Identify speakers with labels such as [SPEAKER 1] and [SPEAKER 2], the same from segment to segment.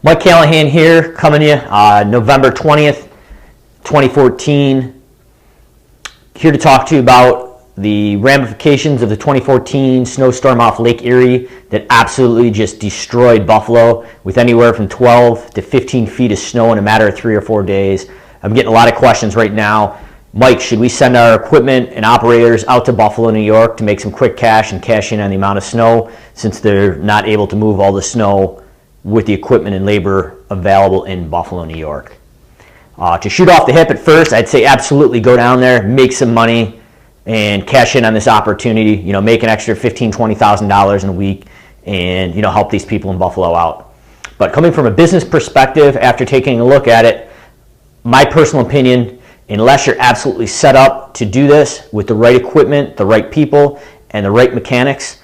[SPEAKER 1] Mike Callahan here, coming to you November 20th, 2014. Here to talk to you about the ramifications of the 2014 snowstorm off Lake Erie that absolutely just destroyed Buffalo with anywhere from 12 to 15 feet of snow in a matter of 3 or 4 days. I'm getting a lot of questions right now. Mike, should we send our equipment and operators out to Buffalo, New York to make some quick cash and cash in on the amount of snow since they're not able to move all the snow with the equipment and labor available in Buffalo, New York? To shoot off the hip at first, I'd say absolutely go down there, make some money, and cash in on this opportunity. You know, make an extra $15,000, $20,000 in a week, and help these people in Buffalo out. But coming from a business perspective, after taking a look at it, my personal opinion, unless you're absolutely set up to do this with the right equipment, the right people, and the right mechanics,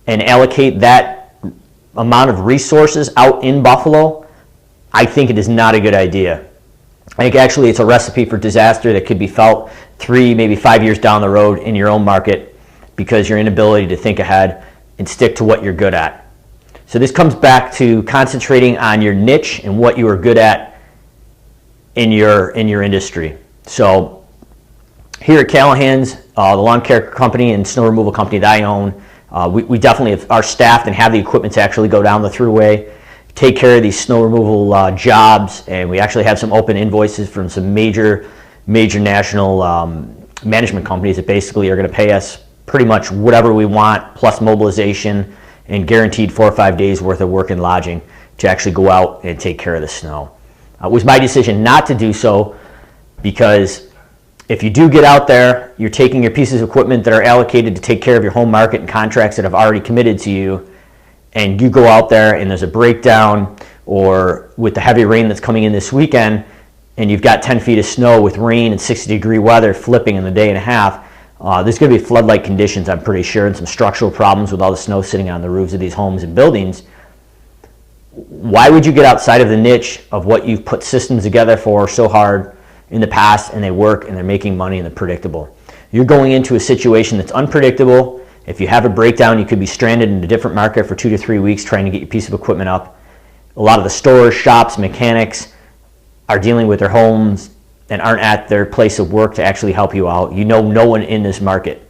[SPEAKER 1] and allocate that amount of resources out in Buffalo, I think it is not a good idea. I think actually it's a recipe for disaster that could be felt 3, maybe 5 years down the road in your own market because your inability to think ahead and stick to what you're good at. So this comes back to concentrating on your niche and what you are good at in your industry. So here at Callahan's, the lawn care company and snow removal company that I own, we definitely are staffed and have the equipment to actually go down the throughway, take care of these snow removal jobs, and we actually have some open invoices from some major national management companies that basically are going to pay us pretty much whatever we want, plus mobilization and guaranteed 4 or 5 days worth of work and lodging to actually go out and take care of the snow. It was my decision not to do so because if you do get out there, you're taking your pieces of equipment that are allocated to take care of your home market and contracts that have already committed to you, and you go out there and there's a breakdown, or with the heavy rain that's coming in this weekend, and you've got 10 feet of snow with rain and 60-degree weather flipping in a day and a half, there's going to be flood-like conditions, I'm pretty sure, and some structural problems with all the snow sitting on the roofs of these homes and buildings. Why would you get outside of the niche of what you've put systems together for so hard in the past, and they work and they're making money and they're predictable? You're going into a situation that's unpredictable. If you have a breakdown, you could be stranded in a different market for 2 to 3 weeks trying to get your piece of equipment up. A lot of the stores, shops, mechanics are dealing with their homes and aren't at their place of work to actually help you out. You know no one in this market.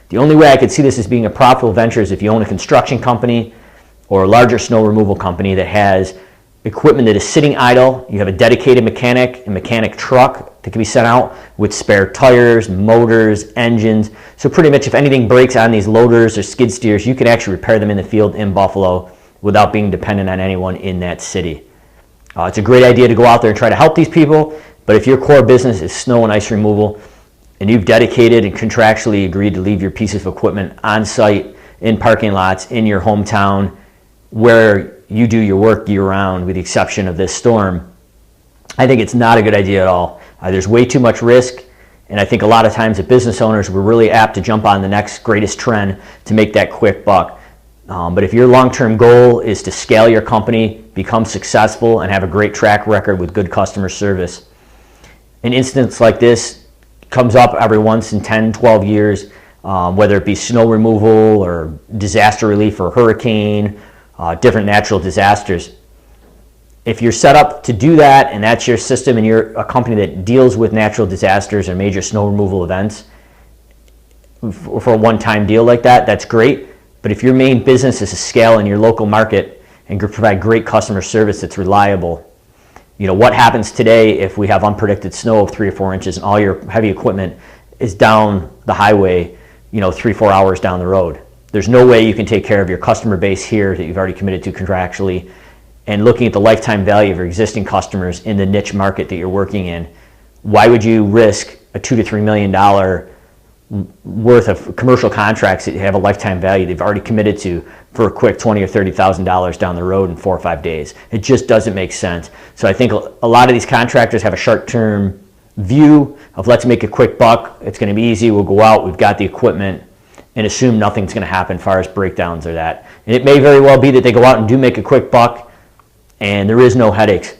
[SPEAKER 1] The only way I could see this as being a profitable venture is if you own a construction company or a larger snow removal company that has equipment that is sitting idle. You have a dedicated mechanic and mechanic truck that can be sent out with spare tires, motors, engines. So pretty much if anything breaks on these loaders or skid steers, you can actually repair them in the field in Buffalo without being dependent on anyone in that city. It's a great idea to go out there and try to help these people, but if your core business is snow and ice removal and you've dedicated and contractually agreed to leave your pieces of equipment on site, in parking lots, in your hometown, where you do your work year-round with the exception of this storm, I think it's not a good idea at all. There's way too much risk, and I think a lot of times as business owners, we're really apt to jump on the next greatest trend to make that quick buck. But if your long-term goal is to scale your company, become successful, and have a great track record with good customer service, an instance like this comes up every once in 10, 12 years, whether it be snow removal or disaster relief or hurricane, different natural disasters. If you're set up to do that and that's your system and you're a company that deals with natural disasters or major snow removal events for a one-time deal like that, that's great. But if your main business is to scale in your local market and provide great customer service that's reliable, what happens today if we have unpredicted snow of 3 or 4 inches and all your heavy equipment is down the highway, 3 or 4 hours down the road? There's no way you can take care of your customer base here that you've already committed to contractually, and looking at the lifetime value of your existing customers in the niche market that you're working in. Why would you risk a $2 to $3 million worth of commercial contracts that have a lifetime value they've already committed to for a quick $20,000 or $30,000 down the road in 4 or 5 days? It just doesn't make sense. So I think a lot of these contractors have a short-term view of let's make a quick buck. It's going to be easy. We'll go out. We've got the equipment, and assume nothing's going to happen as far as breakdowns or that. And it may very well be that they go out and do make a quick buck and there is no headaches.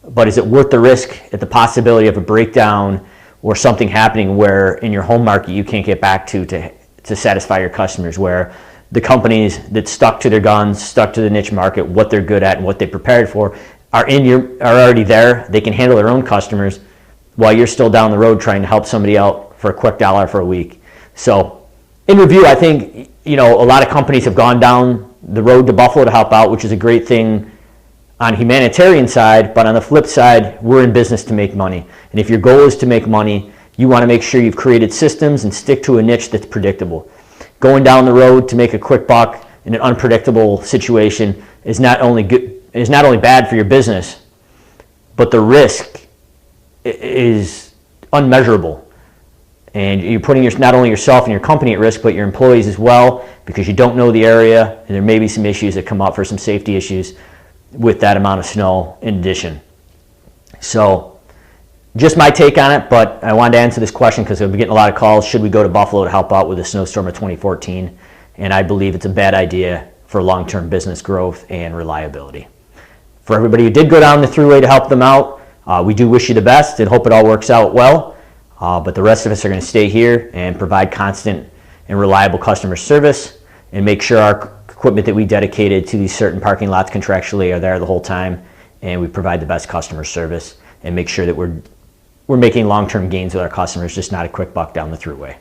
[SPEAKER 1] But is it worth the risk at the possibility of a breakdown or something happening where in your home market you can't get back to satisfy your customers, where the companies that stuck to their guns, stuck to the niche market, what they're good at and what they prepared for, are already there. They can handle their own customers while you're still down the road trying to help somebody out for a quick dollar for a week. So in review, I think, a lot of companies have gone down the road to Buffalo to help out, which is a great thing on humanitarian side, but on the flip side, we're in business to make money. And if your goal is to make money, you want to make sure you've created systems and stick to a niche that's predictable. Going down the road to make a quick buck in an unpredictable situation is not only bad for your business, but the risk is unmeasurable. And you're putting not only yourself and your company at risk, but your employees as well, because you don't know the area, and there may be some issues that come up for some safety issues with that amount of snow in addition. So just my take on it, but I wanted to answer this question because I've been getting a lot of calls. Should we go to Buffalo to help out with the snowstorm of 2014? And I believe it's a bad idea for long-term business growth and reliability. For everybody who did go down the thruway to help them out, we do wish you the best and hope it all works out well. But the rest of us are going to stay here and provide constant and reliable customer service and make sure our equipment that we dedicated to these certain parking lots contractually are there the whole time, and we provide the best customer service and make sure that we're making long-term gains with our customers, just not a quick buck down the thruway.